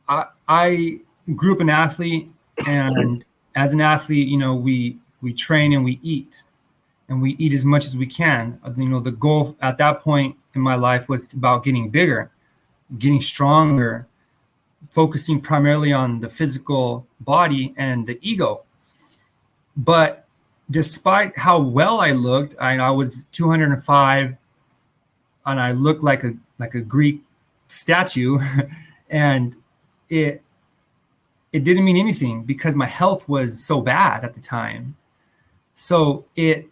I grew up an athlete, and as an athlete, we train and we eat as much as we can. The goal at that point in my life was about getting bigger, getting stronger, focusing primarily on the physical body and the ego. But despite how well I looked, I was 205, and I looked like a Greek statue, and it didn't mean anything because my health was so bad at the time. So it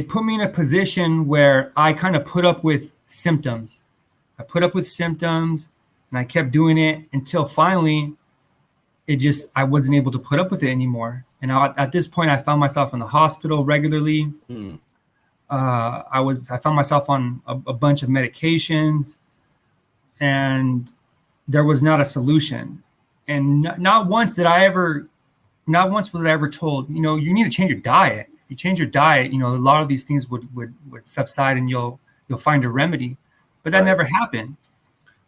put me in a position where I kind of put up with symptoms. And I kept doing it until finally I wasn't able to put up with it anymore. And at this point, I found myself in the hospital regularly. I found myself on a bunch of medications, and there was not a solution. And not once was I ever told, you need to change your diet. If you change your diet, a lot of these things would subside, and you'll find a remedy. But that never happened.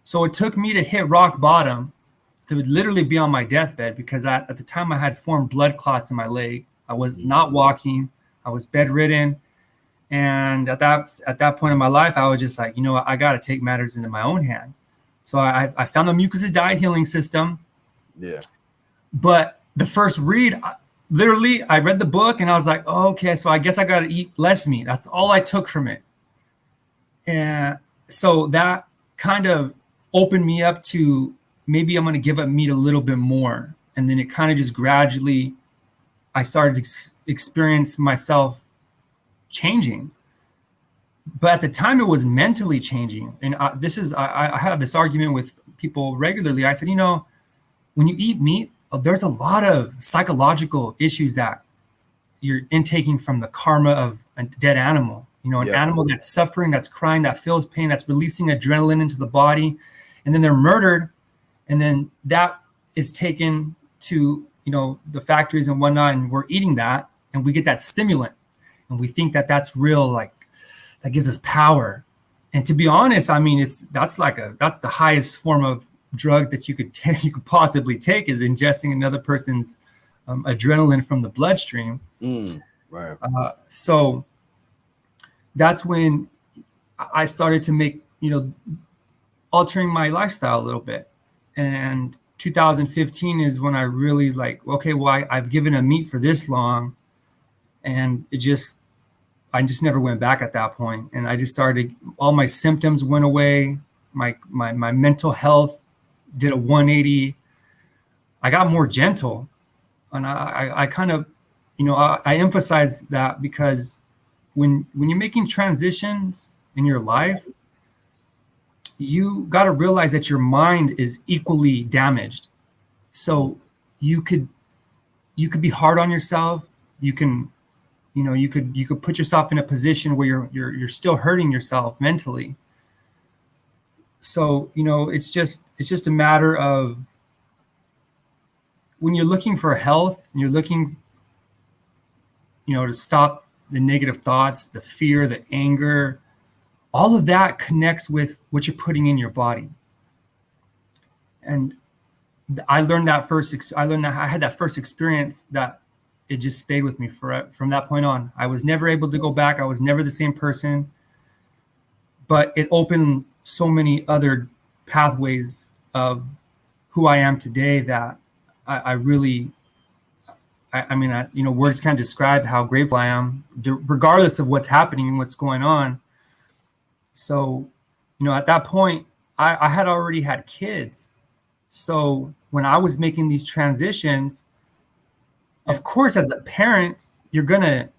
So it took me to hit rock bottom to literally be on my deathbed, because at the time I had formed blood clots in my leg. I was not walking. I was bedridden. And at that point in my life, I was just like, I got to take matters into my own hand. So I found the Mucusless Diet healing system. Yeah. But the first read, literally, I read the book and I was like, oh, okay, so I guess I got to eat less meat. That's all I took from it. And so that kind of opened me up to maybe I'm going to give up meat a little bit more. And then it kind of just gradually, I started to experience myself changing. But at the time, it was mentally changing. And I have this argument with people regularly. I said, when you eat meat, there's a lot of psychological issues that you're intaking from the karma of a dead animal. An animal that's suffering, that's crying, that feels pain, that's releasing adrenaline into the body, and then they're murdered, and then that is taken to the factories and whatnot, and we're eating that, and we get that stimulant, and we think that that's real, like that gives us power. And to be honest, that's the highest form of drug that you could possibly take, is ingesting another person's adrenaline from the bloodstream. Right. So that's when I started to make, altering my lifestyle a little bit. And 2015 is when I really I've given a meat for this long, and I just never went back at that point. And I just started, all my symptoms went away. My mental health did a 180. I got more gentle. And I kind of, I emphasize that because when you're making transitions in your life, you got to realize that your mind is equally damaged. So you could be hard on yourself. You can, you could put yourself in a position where you're still hurting yourself mentally. So, it's just a matter of, when you're looking for health and you're looking, to stop the negative thoughts, the fear, the anger, all of that connects with what you're putting in your body. And I had that first experience that it just stayed with me from that point on. I was never able to go back. I was never the same person, but it opened so many other pathways of who I am today that words can't describe how grateful I am, regardless of what's happening and what's going on. So, at that point, I had already had kids. So when I was making these transitions, of course, as a parent, you're going to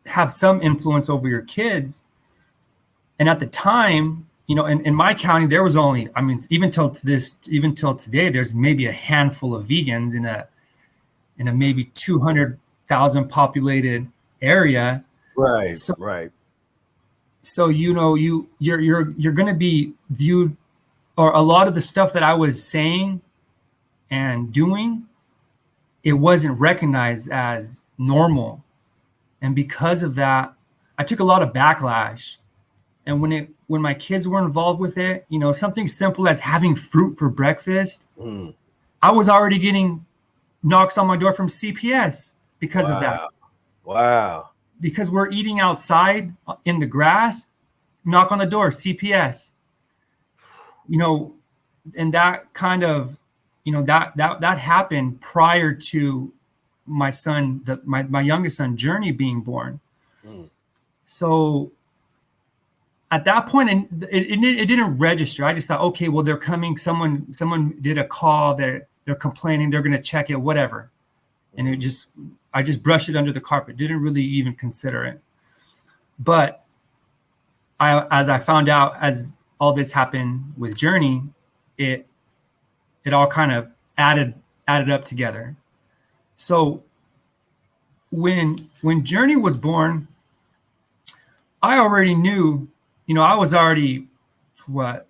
have some influence over your kids. And at the time, in my county, there was only, even till today, there's maybe a handful of vegans in a maybe 200,000 populated area. Right. Right. So, you're going to be viewed, or a lot of the stuff that I was saying and doing, it wasn't recognized as normal. And because of that, I took a lot of backlash. And when when my kids were involved with it, you know, something simple as having fruit for breakfast, I was already getting knocks on my door from CPS because of that. Wow. Because we're eating outside in the grass, knock on the door, CPS. You know, and that kind of, you know, that happened prior to my son, my youngest son, Journey, being born. So at that point, and it didn't register. I just thought, okay, well, they're coming. Someone did a call. They're complaining. They're going to check it, whatever. And I just brushed it under the carpet. Didn't really even consider it. But as I found out, as all this happened with Journey, it all kind of added up together. So when Journey was born, I already knew, you know, I was already 4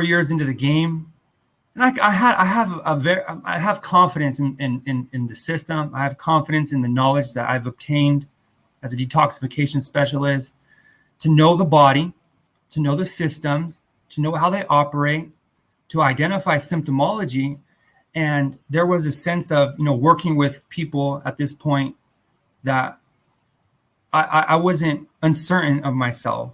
years into the game, and I have confidence in the system. I have confidence in the knowledge that I've obtained as a detoxification specialist, to know the body, to know the systems, to know how they operate, to identify symptomology. And there was a sense of, you know, working with people at this point that I wasn't uncertain of myself.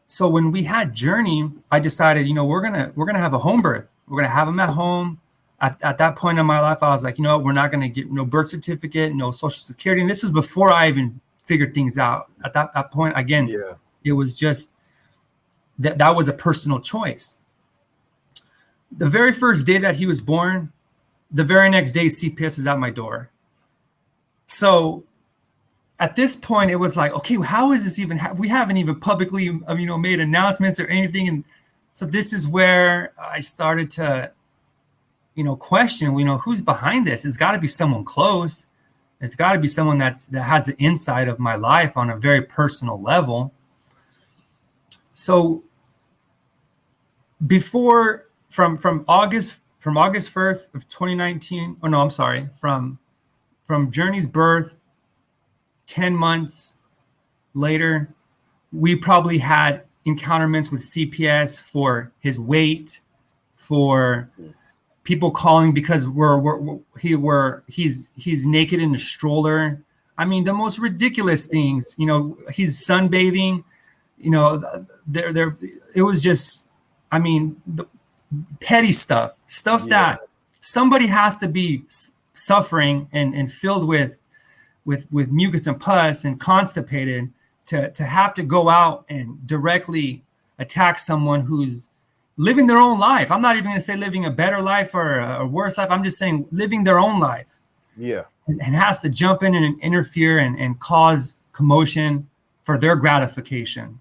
So when we had Journey, I decided, you know, we're gonna have a home birth. We're gonna have him at home. At that point in my life, I was like, you know, we're not gonna get no birth certificate, no social security. And this is before I even figured things out. At that point, again, it was just that was a personal choice. The very first day that he was born, the very next day, CPS is at my door. So at this point, it was like, okay, how is this even? We haven't even publicly, you know, made announcements or anything. And so this is where I started to, you know, question, you know, who's behind this? It's got to be someone close. It's got to be someone that has the insight of my life on a very personal level. So before, from August 1st of 2019, oh no, I'm sorry, from Journey's birth, 10 months later, we probably had encounterments with CPS for his weight, for people calling because he's naked in a stroller. I mean, the most ridiculous things. You know, he's sunbathing. You know, it was just, I mean, the petty stuff that somebody has to be suffering and filled with mucus and pus and constipated to have to go out and directly attack someone who's living their own life. I'm not even going to say living a better life or a worse life. I'm just saying living their own life. Yeah. And has to jump in and interfere and cause commotion for their gratification.